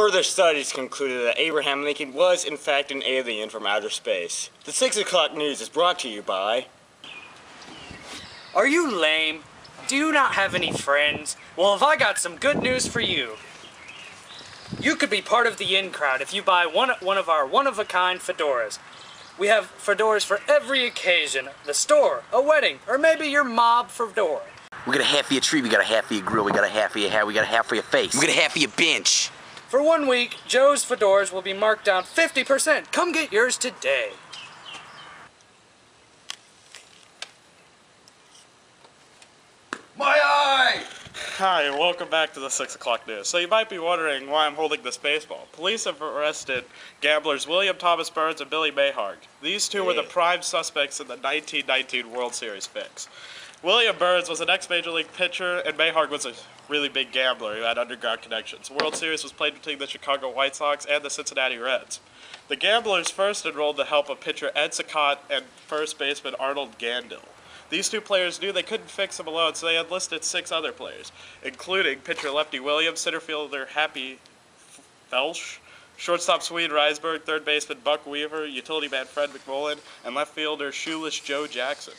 Further studies concluded that Abraham Lincoln was in fact an alien from outer space. The 6 o'clock news is brought to you by... Are you lame? Do you not have any friends? Well, have I got some good news for you. You could be part of the in crowd if you buy one of our one-of-a-kind fedoras. We have fedoras for every occasion. The store, a wedding, or maybe your mob fedora. We got a half of your tree, we got a half of your grill, we got a half of your hair, we got a half of your face. We got a half of your bench. For 1 week, Joe's fedoras will be marked down 50%. Come get yours today. My eye! Hi, and welcome back to the 6 o'clock news. So you might be wondering why I'm holding this baseball. Police have arrested gamblers William Thomas Burns and Billy Mayhart. These two were the prime suspects in the 1919 World Series fix. William Burns was an ex-Major League pitcher, and Mayhart was a really big gambler who had underground connections. The World Series was played between the Chicago White Sox and the Cincinnati Reds. The gamblers first enrolled the help of pitcher Ed Sicott and first baseman Arnold Gandil. These two players knew they couldn't fix him alone, so they enlisted 6 other players, including pitcher Lefty Williams, center fielder Happy Felsch, shortstop Swede Risberg, third baseman Buck Weaver, utility man Fred McMullen, and left fielder shoeless Joe Jackson.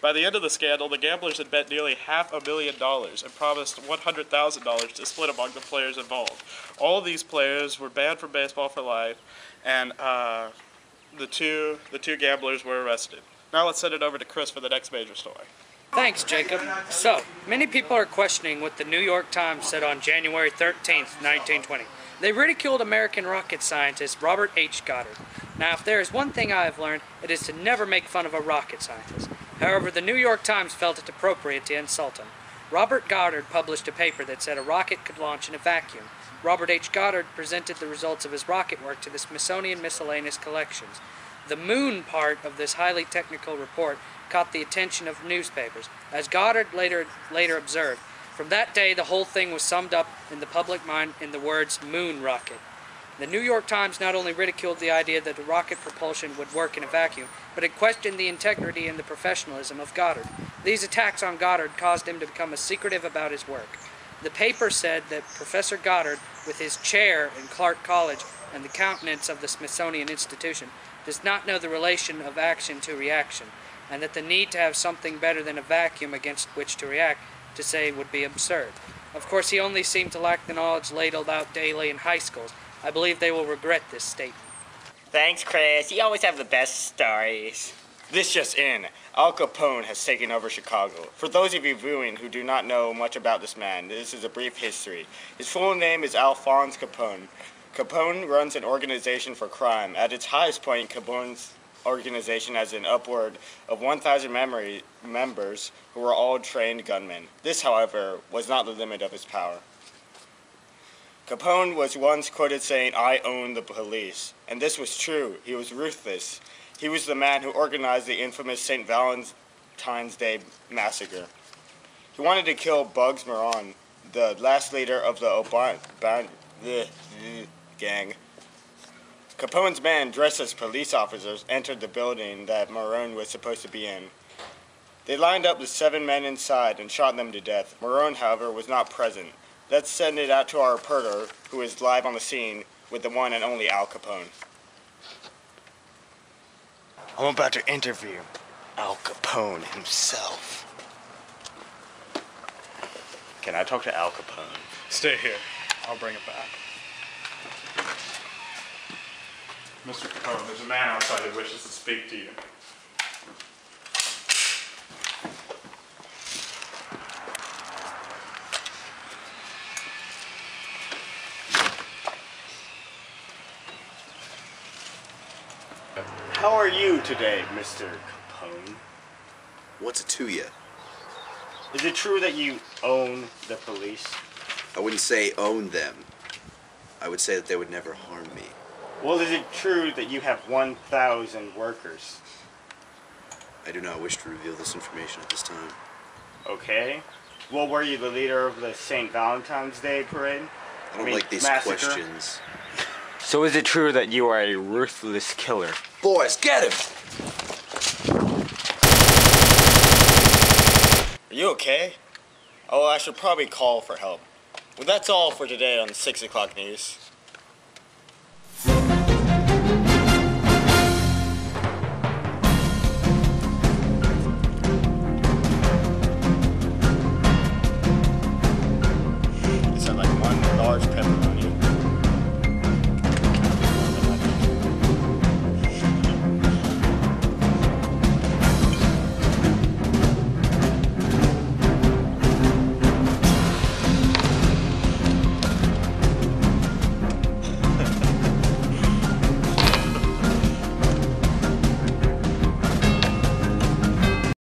By the end of the scandal, the gamblers had bet nearly $500,000 and promised $100,000 to split among the players involved. All of these players were banned from baseball for life, and the two gamblers were arrested. Now let's send it over to Chris for the next major story. Thanks, Jacob. So, many people are questioning what the New York Times said on January 13th, 1920. They ridiculed American rocket scientist Robert H. Goddard. Now, if there is one thing I have learned, it is to never make fun of a rocket scientist. However, the New York Times felt it appropriate to insult him. Robert Goddard published a paper that said a rocket could launch in a vacuum. Robert H. Goddard presented the results of his rocket work to the Smithsonian Miscellaneous Collections. The moon part of this highly technical report caught the attention of newspapers. As Goddard later observed, from that day the whole thing was summed up in the public mind in the words moon rocket. The New York Times not only ridiculed the idea that rocket propulsion would work in a vacuum, but it questioned the integrity and the professionalism of Goddard. These attacks on Goddard caused him to become secretive about his work. The paper said that Professor Goddard, with his chair in Clark College and the countenance of the Smithsonian Institution, does not know the relation of action to reaction, and that the need to have something better than a vacuum against which to react to say would be absurd. Of course, he only seemed to lack the knowledge ladled out daily in high schools. I believe they will regret this statement. Thanks, Chris. You always have the best stories. This just in. Al Capone has taken over Chicago. For those of you viewing who do not know much about this man, this is a brief history. His full name is Alphonse Capone. Capone runs an organization for crime. At its highest point, Capone's organization has an upward of 1,000 members who were all trained gunmen. This, however, was not the limit of his power. Capone was once quoted saying, "I own the police." And this was true. He was ruthless. He was the man who organized the infamous St. Valentine's Day massacre. He wanted to kill Bugs Moran, the last leader of the gang. Capone's men, dressed as police officers, entered the building that Marone was supposed to be in. They lined up the 7 men inside and shot them to death. Marone, however, was not present. Let's send it out to our reporter, who is live on the scene with the one and only Al Capone. I'm about to interview Al Capone himself. Can I talk to Al Capone? Stay here. I'll bring it back. Mr. Capone, there's a man outside who wishes to speak to you. How are you today, Mr. Capone? What's it to you? Is it true that you own the police? I wouldn't say own them. I would say that they would never harm me. Well, is it true that you have 1,000 workers? I do not wish to reveal this information at this time. Okay. Well, were you the leader of the St. Valentine's Day parade? I don't like these massacre? questions. So is it true that you are a ruthless killer? Boys, get him! Are you okay? Oh, I should probably call for help. Well, that's all for today on the 6 o'clock news.